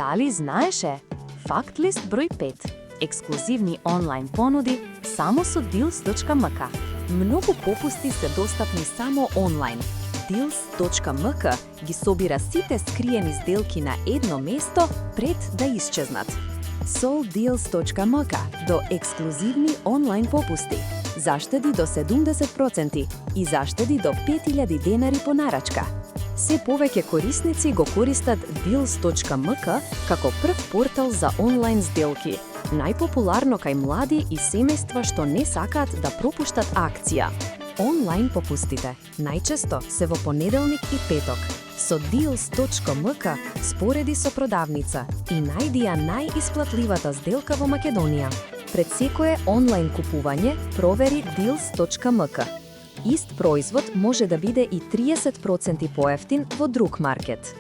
Дали знаеше? Факт лист број 5. Ексклузивни онлайн понуди само со deals.mk. Многу попусти се достапни само онлайн. Deals.mk ги собира сите скриени сделки на едно место пред да исчезнат. Со deals.mk до ексклузивни онлайн попусти, заштеди до 70% и заштеди до 5000 денари по нарачка. Се повеќе корисници го користат deals.mk како прв портал за онлайн сделки, најпопуларно кај млади и семејства што не сакаат да пропуштат акција. Онлайн попустите најчесто се во понеделник и петок. Со deals.mk спореди со продавница и најди ја најисплатливата сделка во Македонија. Пред секое онлайн купување провери deals.mk. Ист производ може да биде и 30% поевтин во друг маркет.